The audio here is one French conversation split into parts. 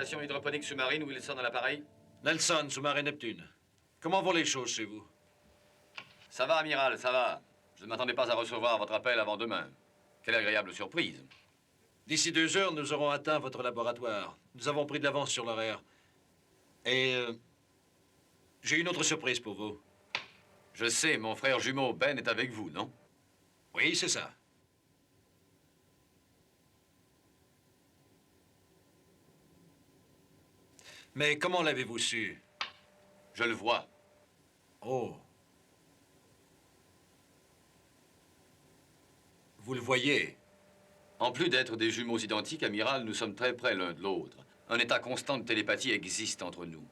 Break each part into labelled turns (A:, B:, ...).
A: Station hydroponique sous-marine, Wilson à l'appareil.
B: Nelson, sous-marin Neptune. Comment vont les choses chez vous?
A: Ça va, amiral, ça va. Je ne m'attendais pas à recevoir votre appel avant demain. Quelle agréable surprise.
B: D'ici 2 heures, nous aurons atteint votre laboratoire. Nous avons pris de l'avance sur l'horaire. Et j'ai une autre surprise pour vous.
A: Je sais, mon frère jumeau Ben est avec vous, non?
B: Oui, c'est ça. Mais comment l'avez-vous su?
A: Je le vois.
B: Oh. Vous le voyez?
A: En plus d'être des jumeaux identiques, amiral, nous sommes très près l'un de l'autre. Un état constant de télépathie existe entre nous.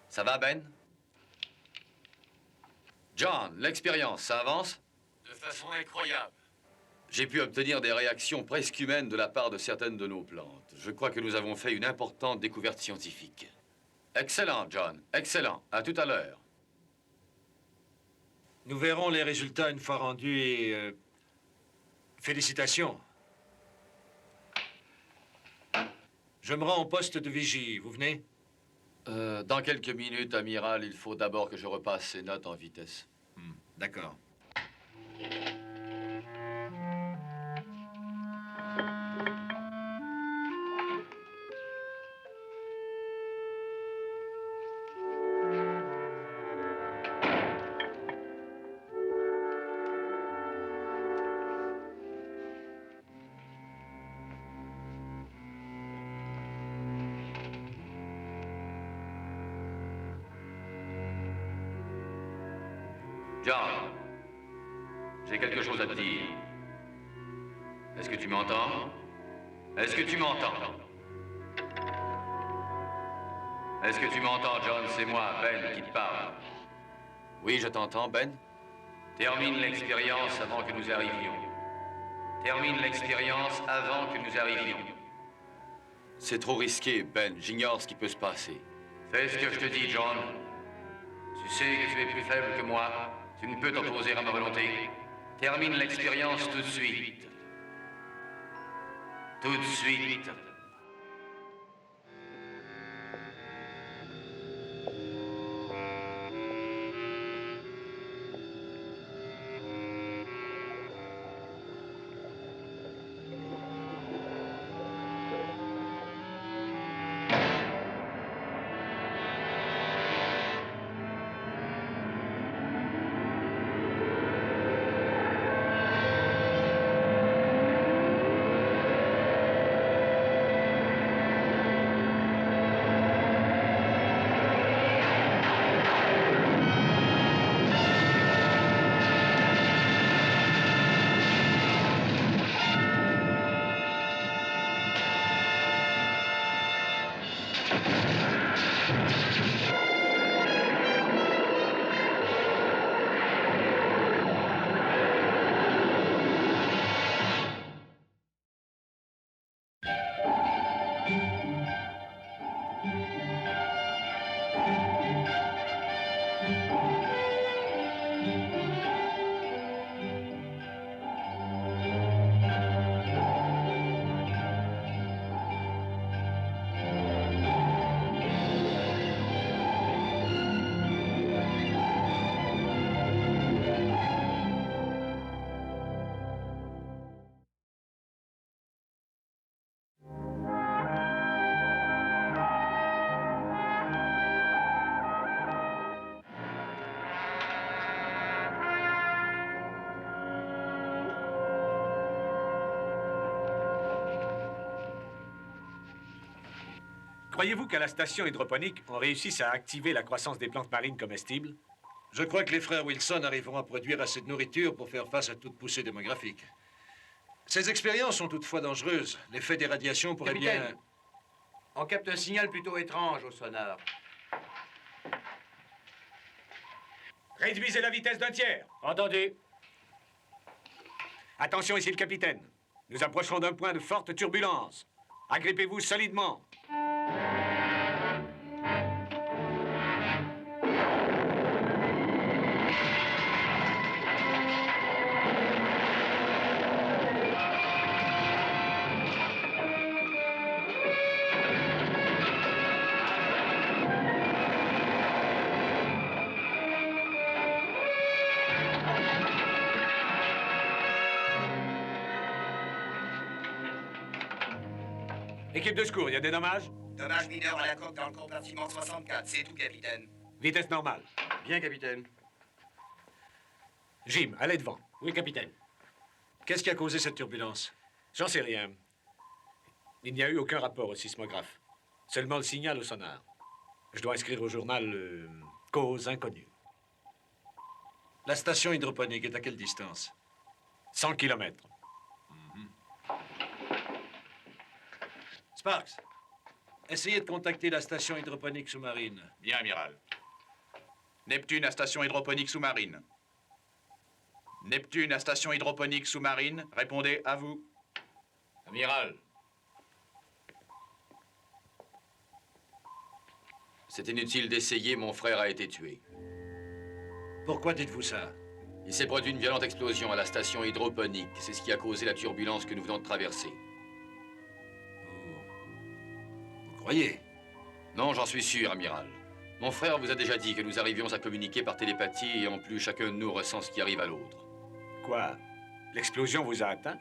A: Ça va, Ben? John, l'expérience, ça avance?
C: De façon incroyable.
A: J'ai pu obtenir des réactions presque humaines de la part de certaines de nos plantes. Je crois que nous avons fait une importante découverte scientifique. Excellent, John. Excellent. À tout à l'heure.
B: Nous verrons les résultats une fois rendus et... félicitations. Je me rends au poste de vigie. Vous venez?
A: Dans quelques minutes, amiral, il faut d'abord que je repasse ces notes en vitesse.
B: D'accord.
A: John, j'ai quelque chose à te dire. Est-ce que tu m'entends? Est-ce que tu m'entends? Est-ce que tu m'entends, John? C'est moi, Ben, qui te parle. Oui, je t'entends, Ben. Termine l'expérience avant que nous arrivions. Termine l'expérience avant que nous arrivions. C'est trop risqué, Ben. J'ignore ce qui peut se passer. Fais ce que je te dis, John. Tu sais que tu es plus faible que moi. Tu ne peux t'opposer à ma volonté. Termine l'expérience tout de suite. Tout de suite.
D: Croyez-vous qu'à la station hydroponique, on réussisse à activer la croissance des plantes marines comestibles?
B: Je crois que les frères Wilson arriveront à produire assez de nourriture pour faire face à toute poussée démographique. Ces expériences sont toutefois dangereuses. L'effet des radiations pourrait bien...
C: On capte un signal plutôt étrange au sonar.
D: Réduisez la vitesse d'un tiers.
C: Entendu.
D: Attention, ici le capitaine. Nous approcherons d'un point de forte turbulence. Agrippez-vous solidement. Équipe de secours, il y a des dommages?
E: Dommage mineur à la coque dans le compartiment 64, c'est tout, capitaine.
D: Vitesse normale.
C: Bien, capitaine.
D: Jim, allez devant.
C: Oui, capitaine.
B: Qu'est-ce qui a causé cette turbulence?
D: J'en sais rien. Il n'y a eu aucun rapport au sismographe. Seulement le signal au sonar. Je dois inscrire au journal cause inconnue.
B: La station hydroponique est à quelle distance?
D: 100 kilomètres.
B: Sparks, essayez de contacter la station hydroponique sous-marine.
F: Bien, amiral. Neptune à station hydroponique sous-marine. Neptune à station hydroponique sous-marine. Répondez, à vous.
A: Amiral. C'est inutile d'essayer, mon frère a été tué.
B: Pourquoi dites-vous ça?
A: Il s'est produit une violente explosion à la station hydroponique. C'est ce qui a causé la turbulence que nous venons de traverser.
B: Vous croyez?
A: Non, j'en suis sûr, amiral. Mon frère vous a déjà dit que nous arrivions à communiquer par télépathie et en plus, chacun de nous ressent ce qui arrive à l'autre.
D: Quoi? L'explosion vous a atteint?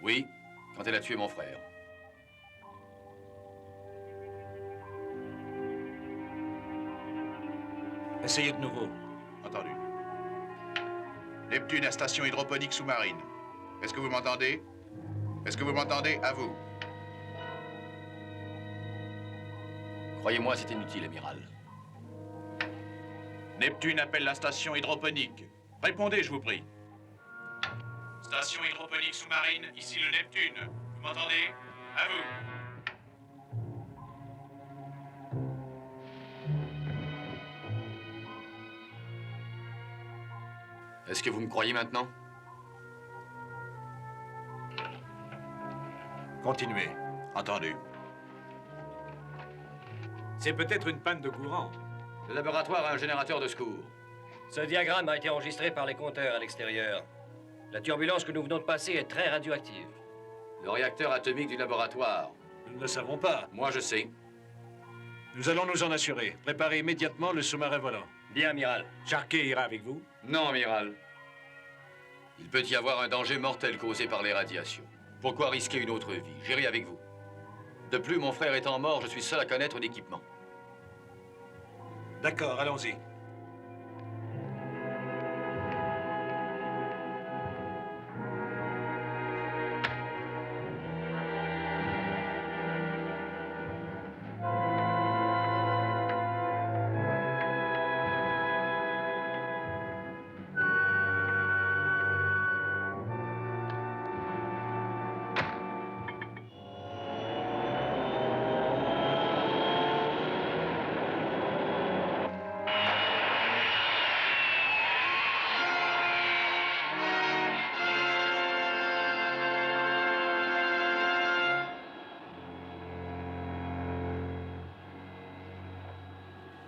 A: Oui, quand elle a tué mon frère.
B: Essayez de nouveau.
F: Entendu. Neptune à station hydroponique sous-marine. Est-ce que vous m'entendez? Est-ce que vous m'entendez? À vous.
A: Croyez-moi, c'est inutile, amiral.
F: Neptune appelle la station hydroponique. Répondez, je vous prie. Station hydroponique sous-marine, ici le Neptune. Vous m'entendez? À vous.
A: Est-ce que vous me croyez maintenant?
B: Continuez.
F: Entendu.
D: C'est peut-être une panne de courant.
A: Le laboratoire a un générateur de secours.
G: Ce diagramme a été enregistré par les compteurs à l'extérieur. La turbulence que nous venons de passer est très radioactive.
A: Le réacteur atomique du laboratoire.
B: Nous ne le savons pas.
A: Moi, je sais.
B: Nous allons nous en assurer. Préparez immédiatement le sous-marin volant.
G: Bien, amiral.
D: Charquet ira avec vous?
A: Non, amiral. Il peut y avoir un danger mortel causé par les radiations. Pourquoi risquer une autre vie? J'irai avec vous. De plus, mon frère étant mort, je suis seul à connaître l'équipement.
B: D'accord, allons-y.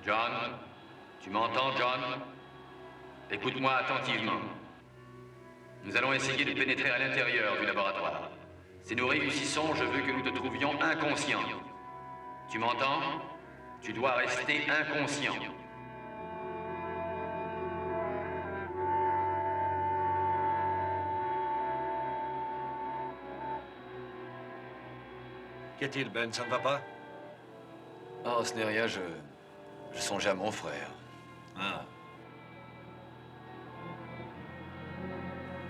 A: John, tu m'entends, John? Écoute-moi attentivement. Nous allons essayer de pénétrer à l'intérieur du laboratoire. Si nous réussissons, je veux que nous te trouvions inconscient. Tu m'entends? Tu dois rester inconscient.
B: Qu'y a-t-il, Ben? Ça ne va pas?
A: Oh, ce n'est rien, je songeais à mon frère.
B: Ah.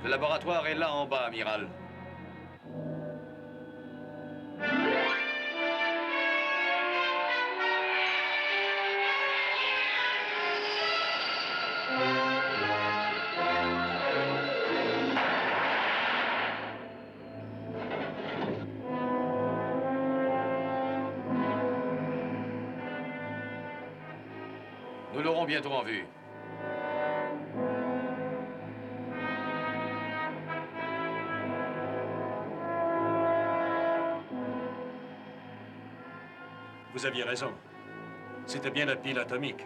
A: Le laboratoire est là en bas, amiral. Nous l'aurons bientôt en vue.
B: Vous aviez raison. C'était bien la pile atomique.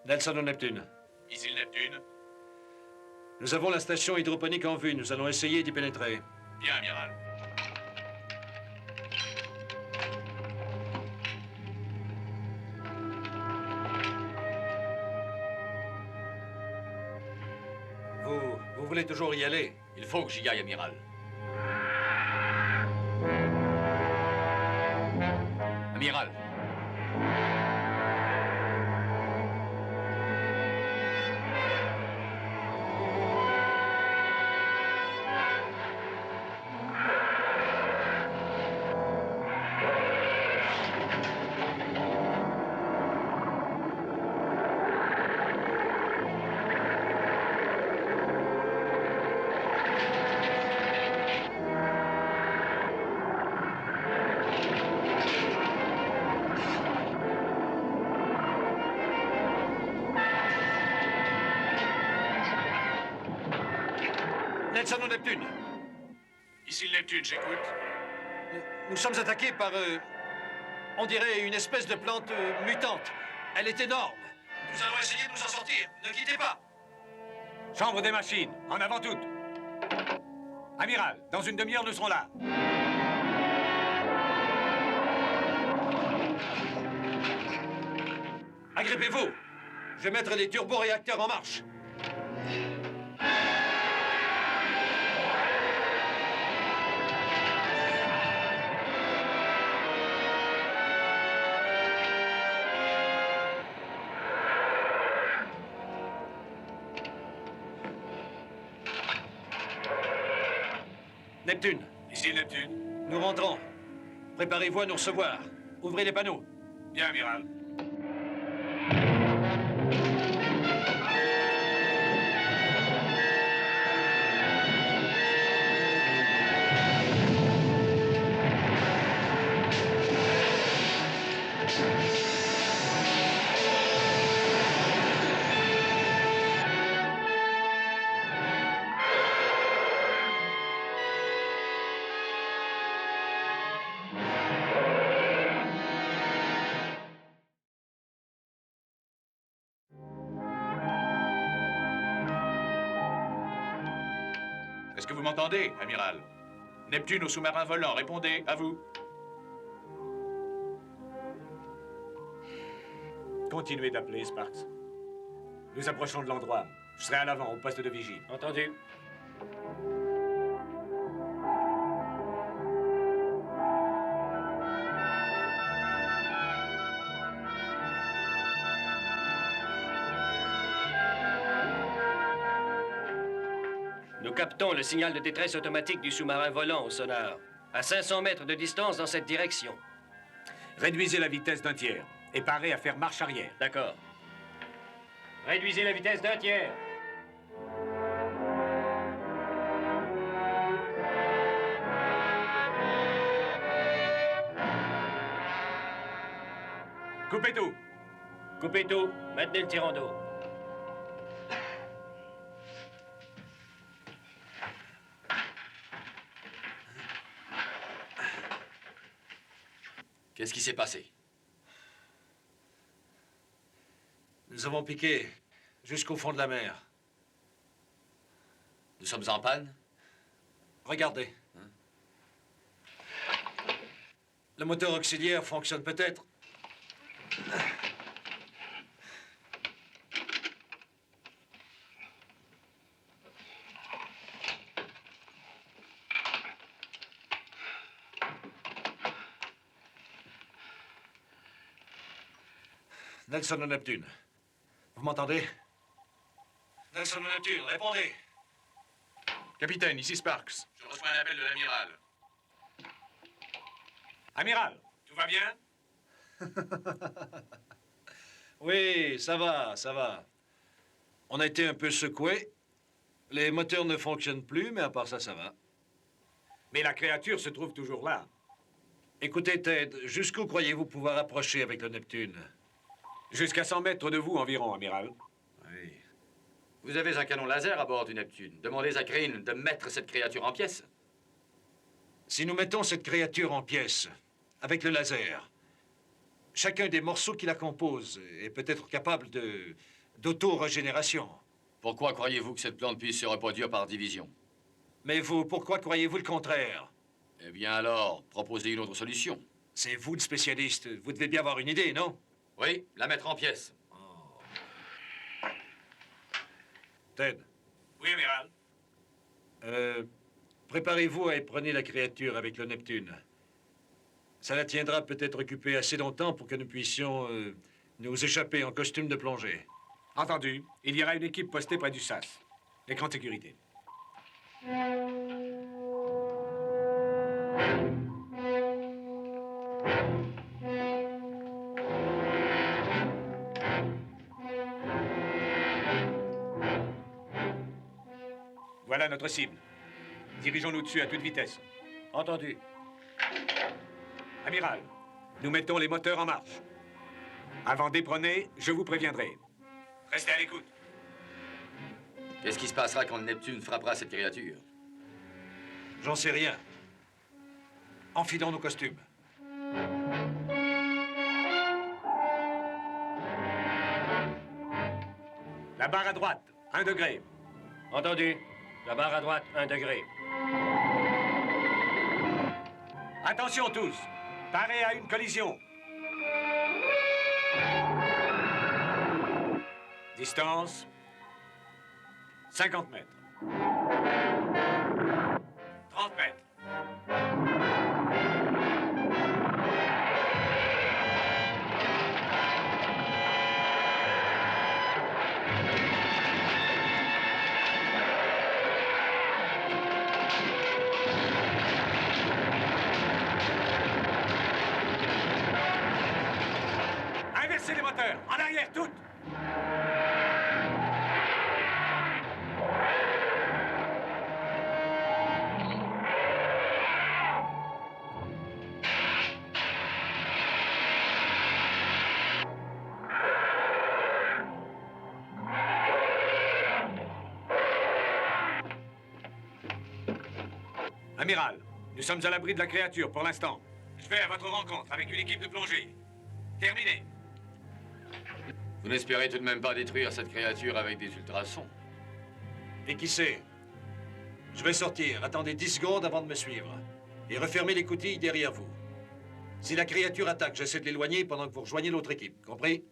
B: Nelson au Neptune.
F: Ici le Neptune.
B: Nous avons la station hydroponique en vue. Nous allons essayer d'y pénétrer.
F: Bien, amiral.
B: Vous voulez toujours y aller?
A: Il faut que j'y aille, amiral. Amiral.
B: Nelson au Neptune.
F: Ici le Neptune, j'écoute.
B: Nous sommes attaqués par, on dirait, une espèce de plante mutante. Elle est énorme. Nous allons essayer de nous en sortir. Ne quittez pas.
D: Chambre des machines, en avant toutes. Amiral, dans une demi-heure, nous serons là.
B: Agrippez-vous. Je vais mettre les turboréacteurs en marche. Neptune,
F: Ici le Neptune.
B: nous rentrons. Préparez-vous à nous recevoir. Ouvrez les panneaux.
F: Bien, amiral. Est-ce que vous m'entendez, amiral? Neptune au sous-marin volant, répondez, à vous.
D: Continuez d'appeler, Sparks. Nous approchons de l'endroit. Je serai à l'avant, au poste de vigie.
G: Entendu. Nous captons le signal de détresse automatique du sous-marin volant au sonar. À 500 mètres de distance dans cette direction.
D: Réduisez la vitesse d'un tiers et parez à faire marche arrière.
G: D'accord. Réduisez la vitesse d'un tiers.
D: Coupez tout.
G: Coupez tout. Maintenez le tirant d'eau.
A: Qu'est-ce qui s'est passé?
B: Nous avons piqué jusqu'au fond de la mer.
A: Nous sommes en panne?
B: Regardez. Le moteur auxiliaire fonctionne peut-être. Nelson au Neptune. Vous m'entendez? Nelson au Neptune, répondez.
F: Capitaine, ici Sparks. Je reçois un appel de l'amiral.
D: Amiral, tout va bien?
B: Oui, ça va, ça va. On a été un peu secoués. Les moteurs ne fonctionnent plus, mais à part ça, ça va.
D: Mais la créature se trouve toujours là.
B: Écoutez, Ted, jusqu'où croyez-vous pouvoir approcher avec le Neptune?
D: Jusqu'à 100 mètres de vous environ, amiral.
B: Oui.
A: Vous avez un canon laser à bord du Neptune. Demandez à Green de mettre cette créature en pièces.
B: Si nous mettons cette créature en pièces, avec le laser, chacun des morceaux qui la composent est peut-être capable d'auto-régénération.
A: Pourquoi croyez-vous que cette plante puisse se reproduire par division?
B: Mais vous, pourquoi croyez-vous le contraire?
A: Eh bien alors, proposez une autre solution.
B: C'est vous le spécialiste. Vous devez bien avoir une idée, non?
A: Oui, la mettre en pièces.
B: Ted,
F: Oui, amiral.
B: préparez-vous à éperonner la créature avec le Neptune. Ça la tiendra peut-être occupée assez longtemps pour que nous puissions nous échapper en costume de plongée.
D: Entendu. Il y aura une équipe postée près du SAS. Écran de sécurité. Voilà notre cible. Dirigeons-nous dessus à toute vitesse.
G: Entendu.
D: Amiral, nous mettons les moteurs en marche. Avant d'éperonner, je vous préviendrai.
F: Restez à l'écoute.
A: Qu'est-ce qui se passera quand le Neptune frappera cette créature?
B: J'en sais rien. Enfilons nos costumes.
D: La barre à droite, 1 degré.
G: Entendu. La barre à droite, 1 degré.
D: Attention tous. Parez à une collision. Distance 50 mètres.
F: 30 mètres.
D: Inversez les moteurs. En arrière, toutes. Amiral, nous sommes à l'abri de la créature pour l'instant.
F: Je vais à votre rencontre avec une équipe de plongée. Terminé.
A: Vous n'espérez tout de même pas détruire cette créature avec des ultrasons?
B: Et qui sait? Je vais sortir. Attendez 10 secondes avant de me suivre. Et refermez les coutilles derrière vous. Si la créature attaque, j'essaie de l'éloigner pendant que vous rejoignez l'autre équipe. Compris?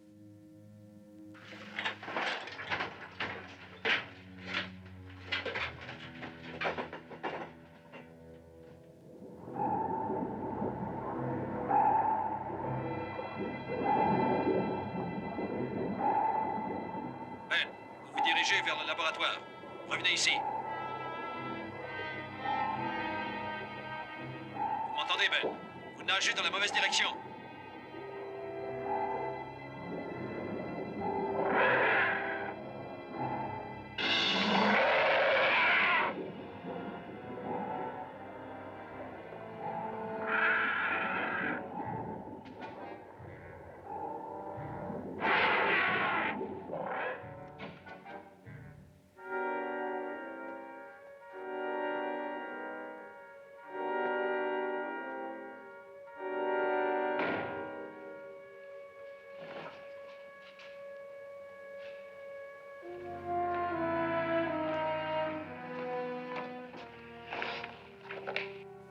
B: Ben, vous vous dirigez vers le laboratoire. Revenez ici. Vous m'entendez, Ben? Vous nagez dans la mauvaise direction.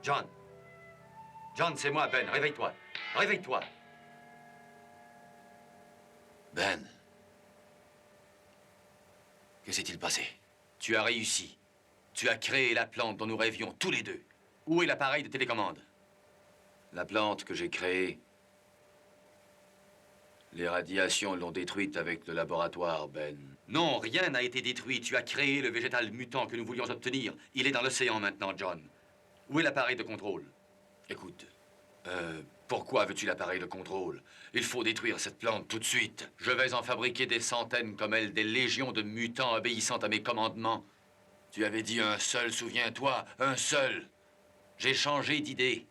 A: John. John, c'est moi, Ben. Réveille-toi. Réveille-toi. Ben. Que s'est-il passé? Tu as réussi. Tu as créé la plante dont nous rêvions tous les deux. Où est l'appareil de télécommande? La plante que j'ai créée. Les radiations l'ont détruite avec le laboratoire, Ben. Non, rien n'a été détruit. Tu as créé le végétal mutant que nous voulions obtenir. Il est dans l'océan maintenant, John. Où est l'appareil de contrôle? Écoute, Pourquoi veux-tu l'appareil de contrôle? Il faut détruire cette plante tout de suite. Je vais en fabriquer des centaines comme elle, des légions de mutants obéissant à mes commandements. Tu avais dit un seul, souviens-toi, un seul. J'ai changé d'idée.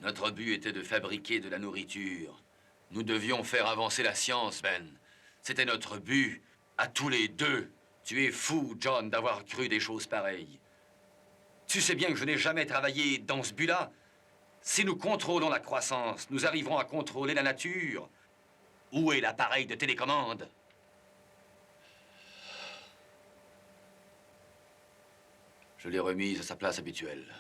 A: Notre but était de fabriquer de la nourriture. Nous devions faire avancer la science, Ben. C'était notre but, à tous les deux. Tu es fou, John, d'avoir cru des choses pareilles. Tu sais bien que je n'ai jamais travaillé dans ce but-là. Si nous contrôlons la croissance, nous arriverons à contrôler la nature. Où est l'appareil de télécommande? Je l'ai remise à sa place habituelle.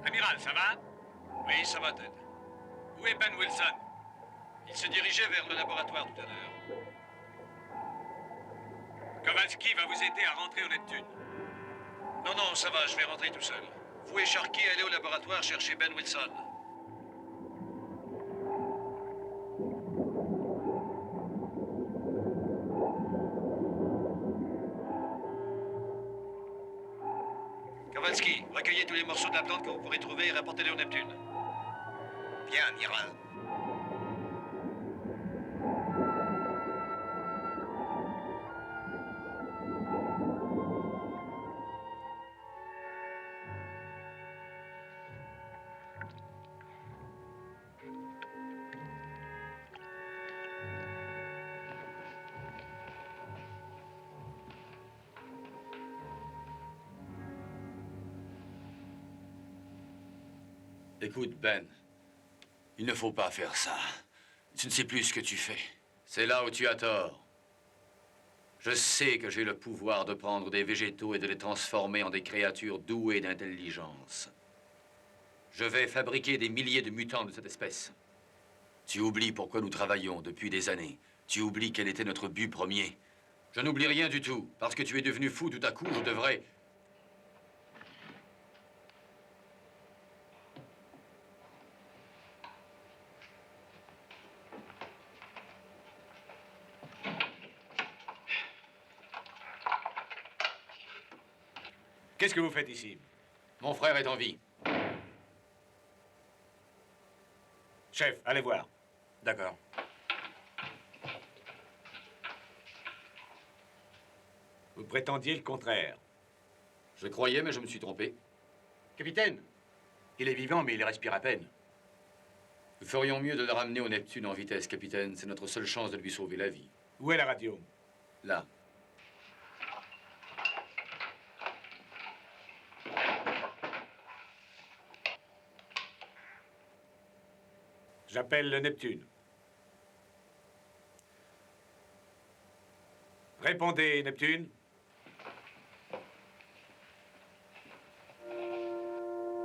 F: Amiral, ça va?
B: Oui, ça va, Ted.
F: Où est Ben Wilson? Il se dirigeait vers le laboratoire tout à l'heure. Kowalski va vous aider à rentrer au Neptune.
B: Non, non, ça va, je vais rentrer tout seul. Vous et Sharky, allez au laboratoire chercher Ben Wilson. Kowalski, recueillez tous les morceaux de la plante que vous pourrez trouver et rapportez-les au Neptune.
E: Bien, amiral.
A: Écoute, Ben, il ne faut pas faire ça. Tu ne sais plus ce que tu fais. C'est là où tu as tort. Je sais que j'ai le pouvoir de prendre des végétaux et de les transformer en des créatures douées d'intelligence. Je vais fabriquer des milliers de mutants de cette espèce. Tu oublies pourquoi nous travaillons depuis des années. Tu oublies quel était notre but premier. Je n'oublie rien du tout. Parce que tu es devenu fou tout à coup, je devrais...
D: Qu'est-ce que vous faites ici?
A: Mon frère est en vie.
D: Chef, allez voir.
C: D'accord.
D: Vous prétendiez le contraire.
A: Je croyais, mais je me suis trompé.
C: Capitaine, il est vivant, mais il respire à peine.
A: Nous ferions mieux de le ramener au Neptune en vitesse, capitaine. C'est notre seule chance de lui sauver la vie.
D: Où est la radio?
A: Là.
D: J'appelle le Neptune. Répondez, Neptune.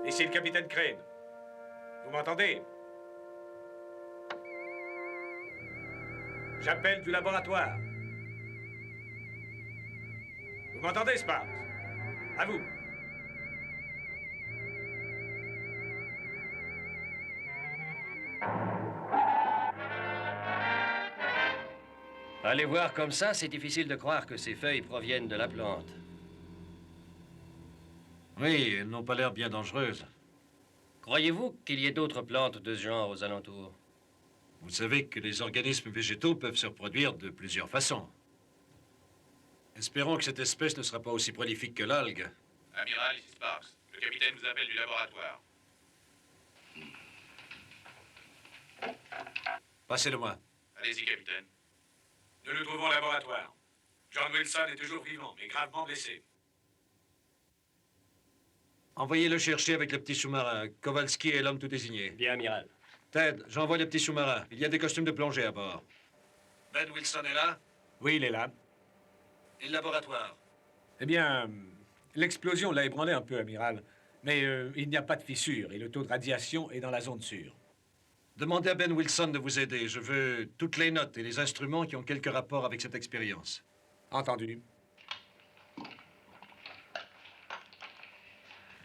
D: Ici le capitaine Crane. Vous m'entendez? J'appelle du laboratoire. Vous m'entendez, Sparks? À vous.
G: À les voir comme ça, c'est difficile de croire que ces feuilles proviennent de la plante.
B: Oui, elles n'ont pas l'air bien dangereuses.
G: Croyez-vous qu'il y ait d'autres plantes de ce genre aux alentours?
B: Vous savez que les organismes végétaux peuvent se reproduire de plusieurs façons. Espérons que cette espèce ne sera pas aussi prolifique que l'algue.
F: Amiral, ici Sparks. Le capitaine vous appelle du laboratoire.
B: Passez-le-moi.
F: Allez-y, capitaine.
D: Nous nous trouvons au laboratoire. John Wilson est toujours vivant, mais gravement blessé.
B: Envoyez-le chercher avec le petit sous-marin. Kowalski est l'homme tout désigné.
G: Bien, amiral.
B: Ted, j'envoie le petit sous-marin. Il y a des costumes de plongée à bord. Ben Wilson est là?
D: Oui, il est là.
B: Et le laboratoire?
D: Eh bien, l'explosion l'a ébranlé un peu, amiral. Mais il n'y a pas de fissure et le taux de radiation est dans la zone sûre.
B: Demandez à Ben Wilson de vous aider. Je veux toutes les notes et les instruments qui ont quelque rapport avec cette expérience.
D: Entendu.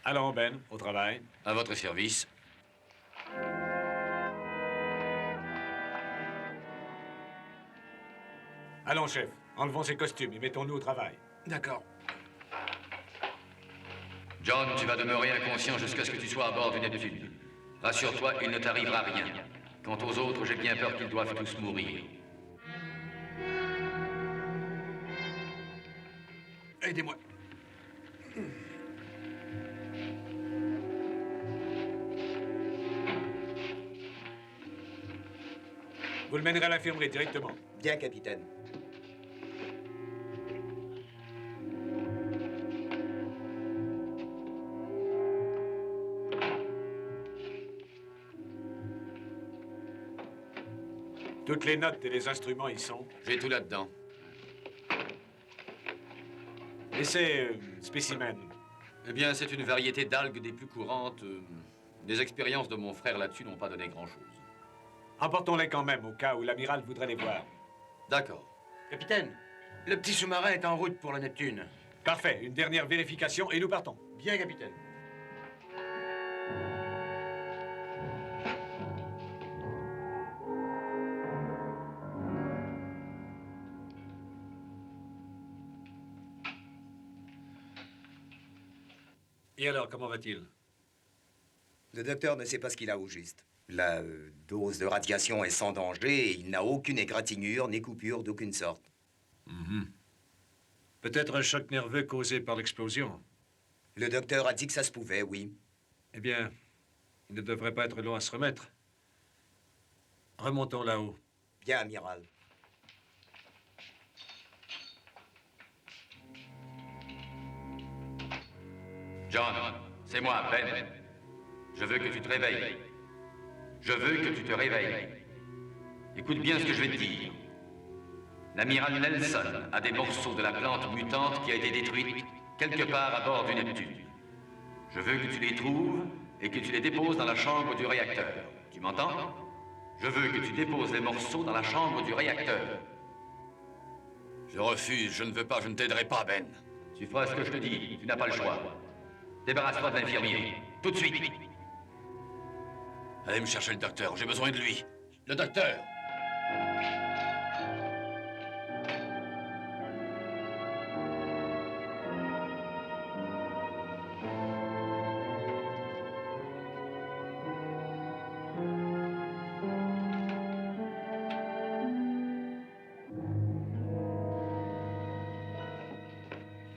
D: Allons, Ben, au travail.
A: À votre service.
D: Allons, chef. Enlevons ces costumes et mettons-nous au travail.
C: D'accord.
A: John, tu vas demeurer inconscient jusqu'à ce que tu sois à bord du Neptune. Rassure-toi, il ne t'arrivera rien. Quant aux autres, j'ai bien peur qu'ils doivent tous mourir.
C: Aidez-moi.
D: Vous le mènerez à l'infirmerie directement.
E: Bien, capitaine.
D: Toutes les notes et les instruments y sont.
A: J'ai tout là-dedans.
D: Et ces spécimens.
A: Eh bien, c'est une variété d'algues des plus courantes. Les expériences de mon frère là-dessus n'ont pas donné grand-chose.
D: Emportons-les quand même, au cas où l'amiral voudrait les voir.
A: D'accord.
C: Capitaine, le petit sous-marin est en route pour la Neptune.
D: Parfait. Une dernière vérification et nous partons.
C: Bien, capitaine.
B: Et alors, comment va-t-il?
E: Le docteur ne sait pas ce qu'il a au juste. La dose de radiation est sans danger et il n'a aucune égratignure ni coupure d'aucune sorte.
B: Peut-être un choc nerveux causé par l'explosion.
E: Le docteur a dit que ça se pouvait, oui.
B: Eh bien, il ne devrait pas être long à se remettre. Remontons là-haut.
E: Bien, amiral.
A: John, c'est moi, Ben. Je veux que tu te réveilles. Je veux que tu te réveilles. Écoute bien ce que je vais te dire. L'amiral Nelson a des morceaux de la plante mutante qui a été détruite quelque part à bord du Neptune. Je veux que tu les trouves et que tu les déposes dans la chambre du réacteur. Tu m'entends? Je veux que tu déposes les morceaux dans la chambre du réacteur. Je refuse, je ne veux pas, je ne t'aiderai pas, Ben. Tu feras ce que je te dis, tu n'as pas le choix. Débarrasse-toi de l'infirmier, tout de suite. Allez me chercher le docteur, j'ai besoin de lui. Le docteur!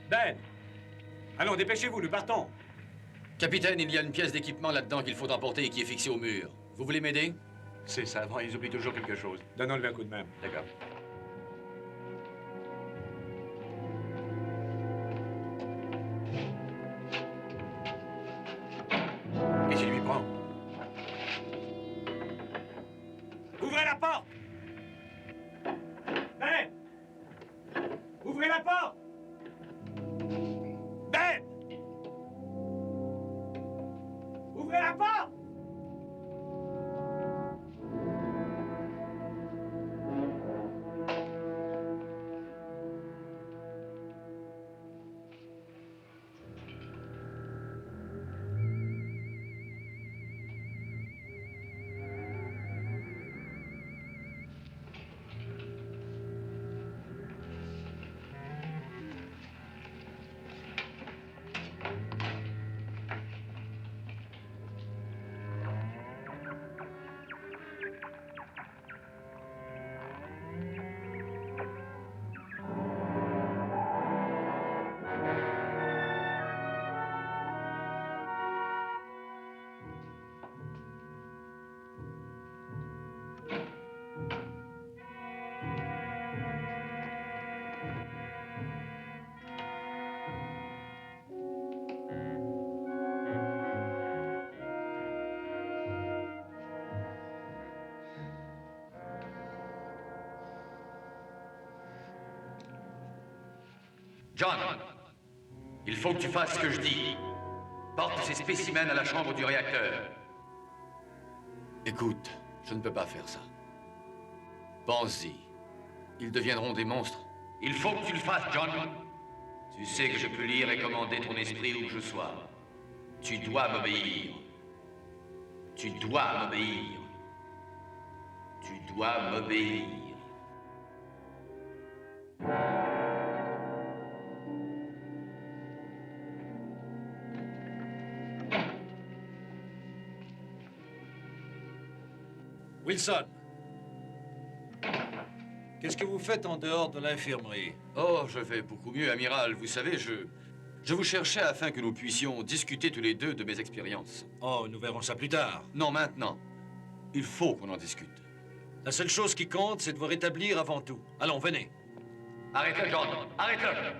D: Ben! Allons, dépêchez-vous, nous partons.
A: Capitaine, il y a une pièce d'équipement là-dedans qu'il faut emporter et qui est fixée au mur. Vous voulez m'aider?
C: C'est savant, ils oublient toujours quelque chose.
D: Donnons-lui un coup de main.
A: D'accord.
C: Qu'est-ce qu'il lui prend?
D: Ouvrez la porte! Ben! Ouvrez la porte! Ben! Ouvrez la porte!
A: John, il faut que tu fasses ce que je dis. Porte ces spécimens à la chambre du réacteur. Écoute, je ne peux pas faire ça. Pense-y. Ils deviendront des monstres. Il faut que tu le fasses, John. Tu sais que je peux lire et commander ton esprit où que je sois. Tu dois m'obéir. Tu dois m'obéir. Tu dois m'obéir.
B: Wilson, qu'est-ce que vous faites en dehors de l'infirmerie?
A: Oh, je vais beaucoup mieux, amiral. Vous savez, je vous cherchais afin que nous puissions discuter tous les deux de mes expériences.
B: Oh, nous verrons ça plus tard.
A: Non, maintenant. Il faut qu'on en discute.
B: La seule chose qui compte, c'est de vous rétablir avant tout. Allons, venez.
A: Arrête-le, John. Arrête-le.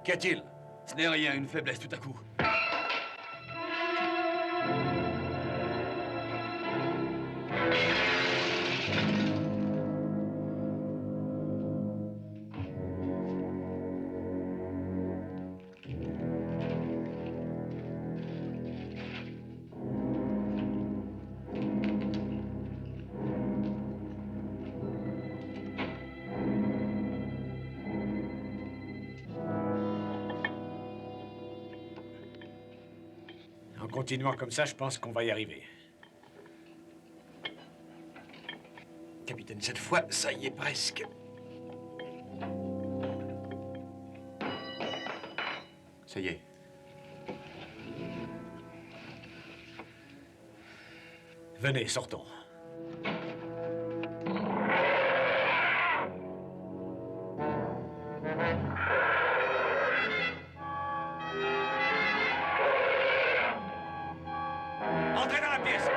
B: Qu'y a-t-il?
A: Ce n'est rien, une faiblesse tout à coup.
D: En continuant comme ça, je pense qu'on va y arriver.
C: Capitaine, cette fois, ça y est presque.
F: Ça y est.
D: Venez, sortons.
B: Entrez dans la pièce!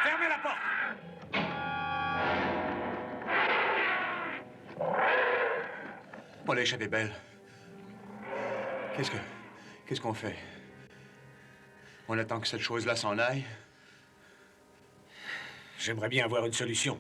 B: Fermez la porte!
F: On l'a échappé belle. Qu'est-ce qu'on fait? On attend que cette chose-là s'en aille?
D: J'aimerais bien avoir une solution.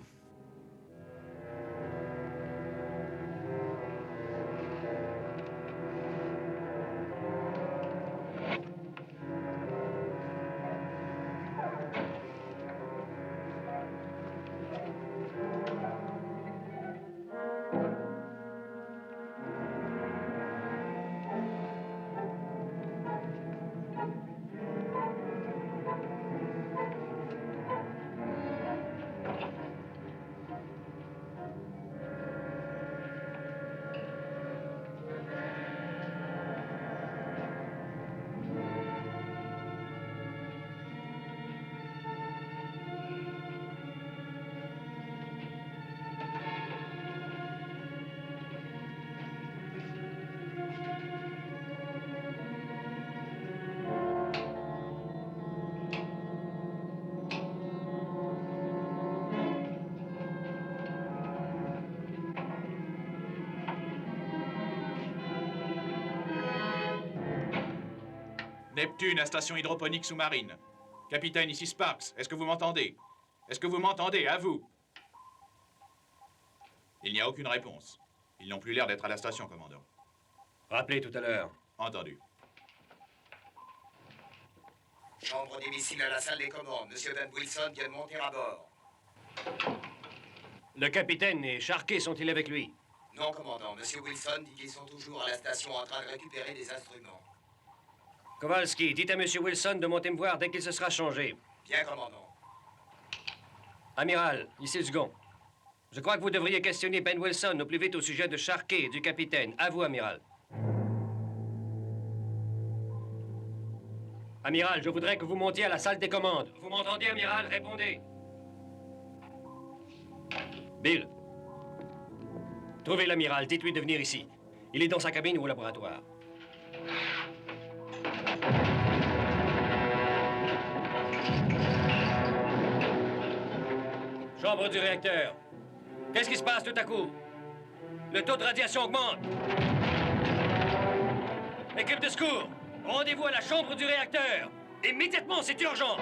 F: Neptune à station hydroponique sous-marine. Capitaine, ici Sparks. Est-ce que vous m'entendez? Est-ce que vous m'entendez? À vous. Il n'y a aucune réponse. Ils n'ont plus l'air d'être à la station, commandant.
G: Rappelez tout à l'heure.
F: Entendu.
E: Chambre des missiles à la salle des commandes. Monsieur Van Wilson vient de monter à bord.
G: Le capitaine et Sharkey sont-ils avec lui?
E: Non, commandant. Monsieur Wilson dit qu'ils sont toujours à la station en train de récupérer des instruments.
G: Kowalski, dites à M. Wilson de monter me voir dès qu'il se sera changé.
E: Bien, commandant.
G: Amiral, ici le second. Je crois que vous devriez questionner Ben Wilson au plus vite au sujet de Sharkey et du capitaine. À vous, Amiral. Amiral, je voudrais que vous montiez à la salle des commandes. Vous m'entendez, Amiral? Répondez. Bill. Trouvez l'amiral, dites-lui de venir ici. Il est dans sa cabine ou au laboratoire. Chambre du réacteur. Qu'est-ce qui se passe tout à coup? Le taux de radiation augmente. Équipe de secours, rendez-vous à la chambre du réacteur. Immédiatement, c'est urgent!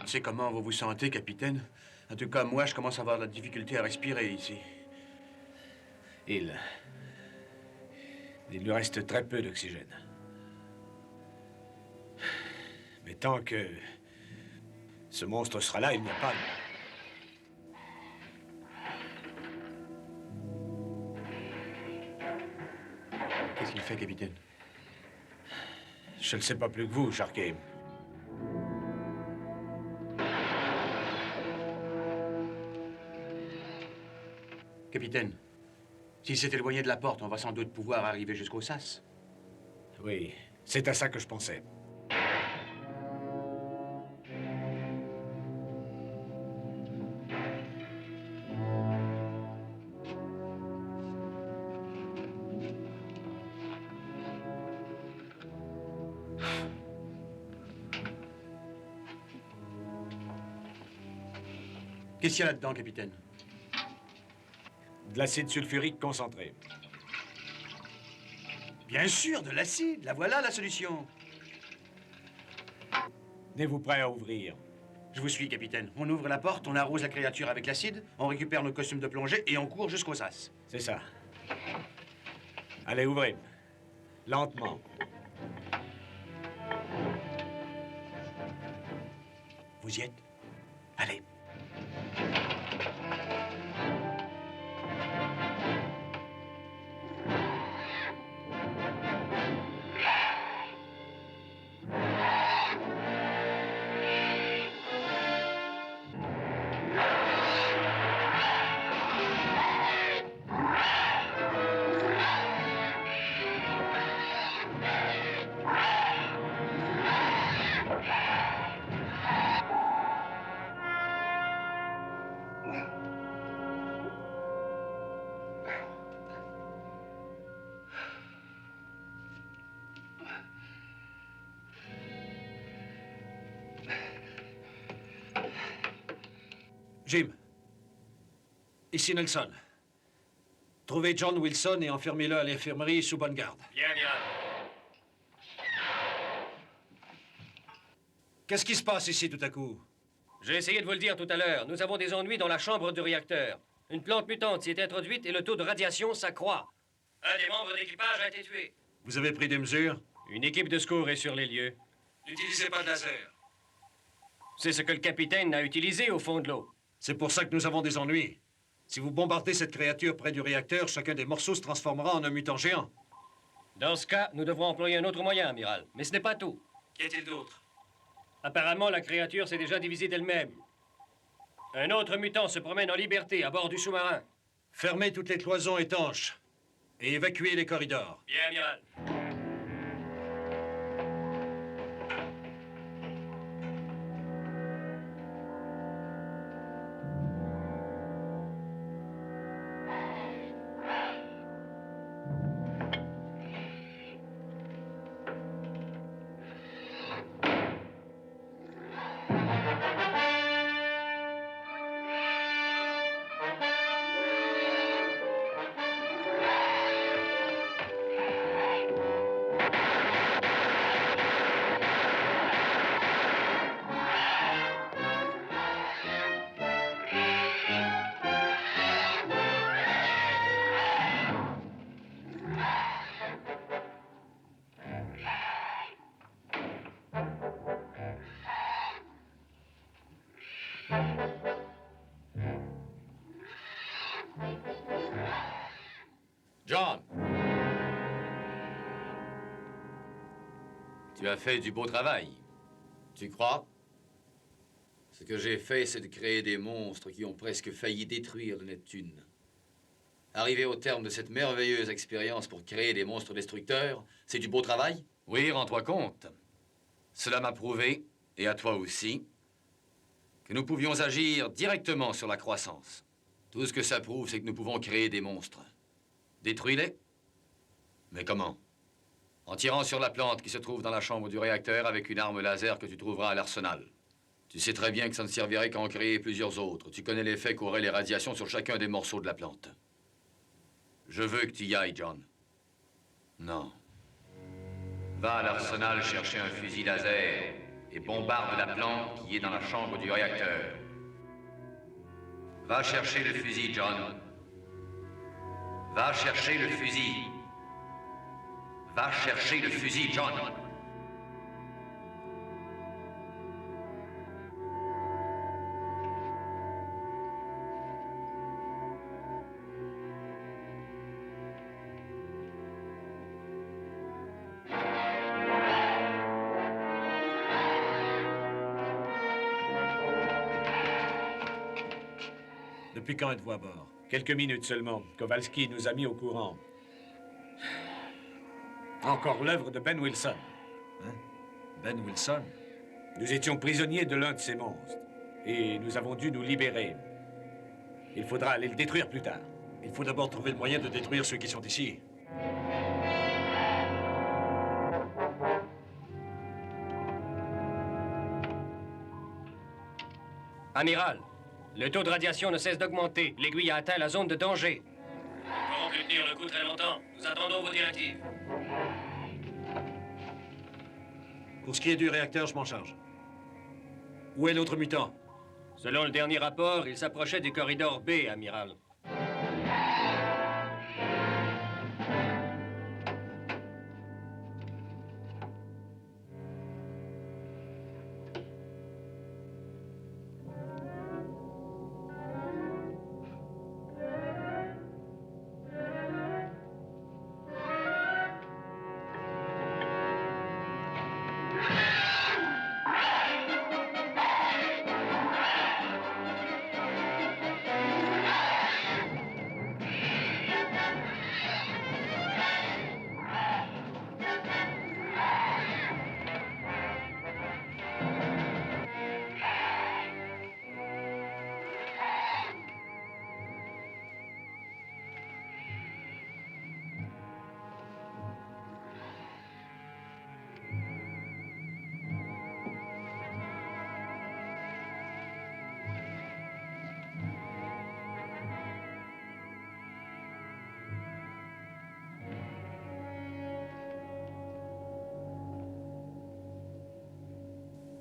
B: Je sais comment vous vous sentez, capitaine. En tout cas, moi, je commence à avoir de la difficulté à respirer ici.
D: Il lui reste très peu d'oxygène. Mais tant que ce monstre sera là, il n'y a pas de...
B: Qu'est-ce qu'il fait, capitaine?
D: Je ne sais pas plus que vous, Sharkey.
B: Capitaine, s'il s'est éloigné de la porte, on va sans doute pouvoir arriver jusqu'au sas.
D: Oui, c'est à ça que je pensais.
B: Qu'est-ce qu'il y a là-dedans, capitaine?
D: De l'acide sulfurique concentré.
B: Bien sûr, de l'acide. La voilà, la solution.
D: Tenez-vous prêt à ouvrir.
B: Je vous suis, capitaine. On ouvre la porte, on arrose la créature avec l'acide, on récupère nos costumes de plongée et on court jusqu'au sas.
D: C'est ça. Allez, ouvrez. Lentement.
B: Vous y êtes? Allez. Jim, ici Nelson. Trouvez John Wilson et enfermez-le à l'infirmerie sous bonne garde.
G: Bien, Amiral.
B: Qu'est-ce qui se passe ici tout à coup?
G: J'ai essayé de vous le dire tout à l'heure. Nous avons des ennuis dans la chambre du réacteur. Une plante mutante s'y est introduite et le taux de radiation s'accroît. Un des membres d'équipage a été tué.
B: Vous avez pris des mesures?
G: Une équipe de secours est sur les lieux.
B: N'utilisez pas de laser.
G: C'est ce que le capitaine a utilisé au fond de l'eau.
B: C'est pour ça que nous avons des ennuis. Si vous bombardez cette créature près du réacteur, chacun des morceaux se transformera en un mutant géant.
G: Dans ce cas, nous devrons employer un autre moyen, amiral. Mais ce n'est pas tout.
B: Qu'y a-t-il d'autre?
G: Apparemment, la créature s'est déjà divisée d'elle-même. Un autre mutant se promène en liberté à bord du sous-marin.
B: Fermez toutes les cloisons étanches et évacuez les corridors.
G: Bien, amiral.
A: John! Tu as fait du beau travail. Tu crois? Ce que j'ai fait, c'est de créer des monstres qui ont presque failli détruire le Neptune. Arriver au terme de cette merveilleuse expérience pour créer des monstres destructeurs, c'est du beau travail? Oui, rends-toi compte. Cela m'a prouvé, et à toi aussi, que nous pouvions agir directement sur la croissance. Tout ce que ça prouve, c'est que nous pouvons créer des monstres. Détruis-les. Mais comment? En tirant sur la plante qui se trouve dans la chambre du réacteur avec une arme laser que tu trouveras à l'arsenal. Tu sais très bien que ça ne servirait qu'à en créer plusieurs autres. Tu connais l'effet qu'auraient les radiations sur chacun des morceaux de la plante. Je veux que tu y ailles, John. Non. Va à l'arsenal chercher un fusil laser et bombarde la plante qui est dans la chambre du réacteur. Va chercher le fusil, John. Va chercher le fusil. Va chercher le fusil, John.
B: Depuis quand êtes-vous à bord?
D: Quelques minutes seulement. Kowalski nous a mis au courant. Encore l'œuvre de Ben Wilson.
B: Hein? Ben Wilson?
D: Nous étions prisonniers de l'un de ces monstres. Et nous avons dû nous libérer. Il faudra aller le détruire plus tard.
B: Il faut d'abord trouver le moyen de détruire ceux qui sont ici.
G: Amiral, le taux de radiation ne cesse d'augmenter. L'aiguille a atteint la zone de danger.
H: Nous ne pourrons plus tenir le coup très longtemps. Nous attendons vos directives.
B: Pour ce qui est du réacteur, je m'en charge. Où est l'autre mutant?
G: Selon le dernier rapport, il s'approchait du corridor B, amiral.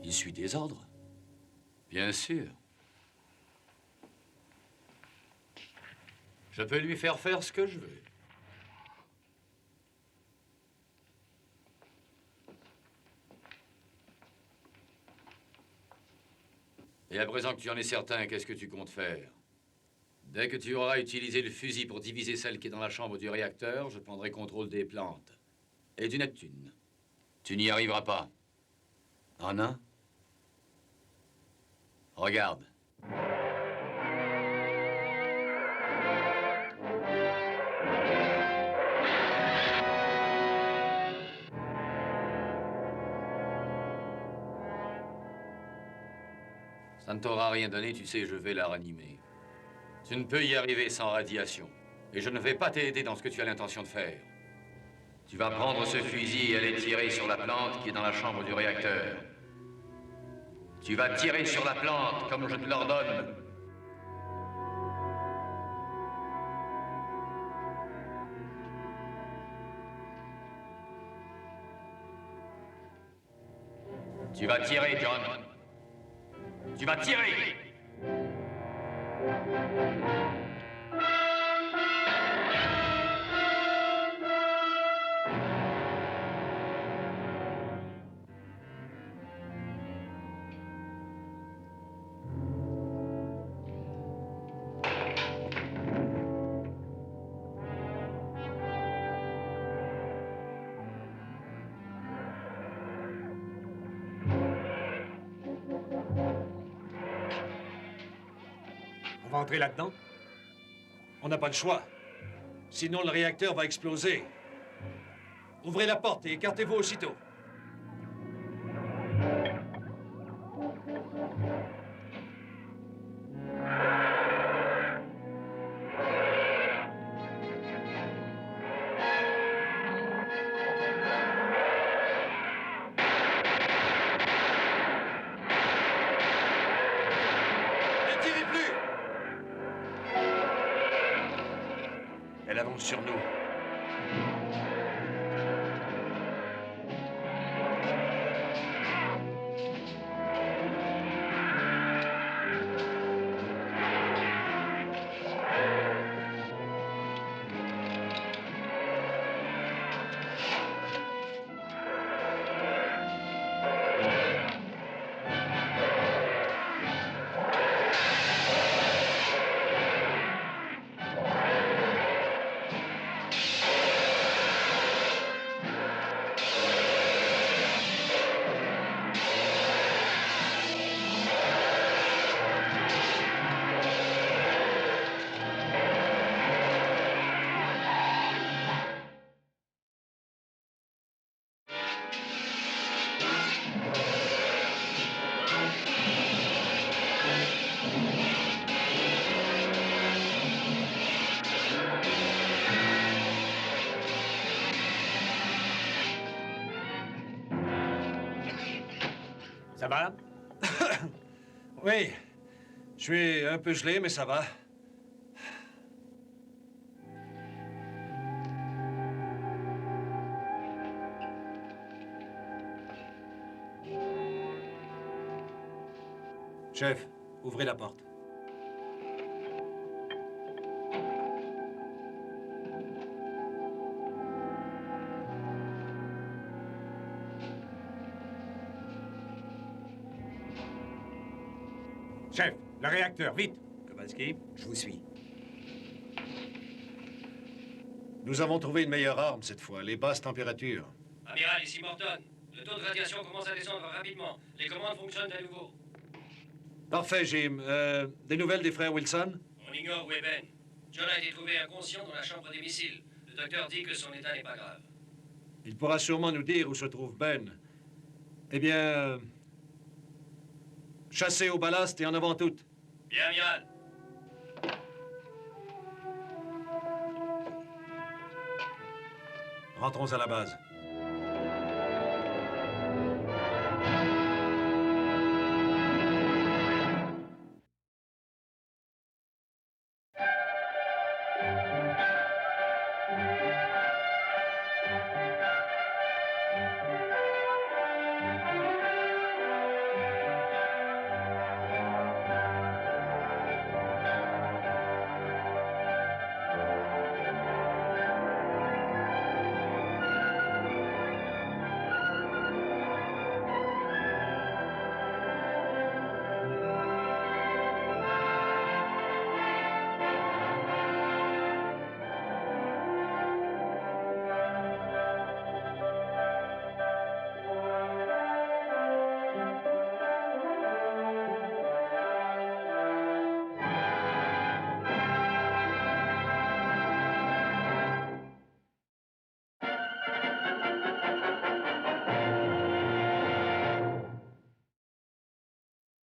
A: Il suit des ordres. Bien sûr. Je peux lui faire ce que je veux. Et à présent que tu en es certain, qu'est-ce que tu comptes faire? Dès que tu auras utilisé le fusil pour diviser celle qui est dans la chambre du réacteur, je prendrai contrôle des plantes. Et du Neptune. Tu n'y arriveras pas. En un? Regarde. Ça ne t'aura rien donné, tu sais, je vais la ranimer. Tu ne peux y arriver sans radiation. Et je ne vais pas t'aider dans ce que tu as l'intention de faire. Tu vas prendre ce fusil et aller tirer sur la plante qui est dans la chambre du réacteur. Tu vas tirer sur la plante comme je te l'ordonne. Tu vas tirer, John. Tu vas tirer!
D: On va entrer là-dedans?
B: On n'a pas le choix. Sinon, le réacteur va exploser. Ouvrez la porte et écartez-vous aussitôt. Ne tirez plus! Elle avance sur nous.
D: Ça va?
B: Oui. Je suis un peu gelé, mais ça va. Chef, ouvrez la porte.
D: Chef, le réacteur, vite!
B: Kowalski,
E: Je vous suis.
B: nous avons trouvé une meilleure arme cette fois, les basses températures.
G: Amiral, ici Morton. Le taux de radiation commence à descendre rapidement. Les commandes fonctionnent à nouveau.
B: Parfait, Jim. Des nouvelles des frères Wilson?
G: On ignore où est Ben. John a été trouvé inconscient dans la chambre des missiles. Le docteur dit que son état n'est pas grave.
B: Il pourra sûrement nous dire où se trouve Ben. Eh bien... chassez au ballast et en avant toutes.
G: Bien, amiral.
B: Rentrons à la base.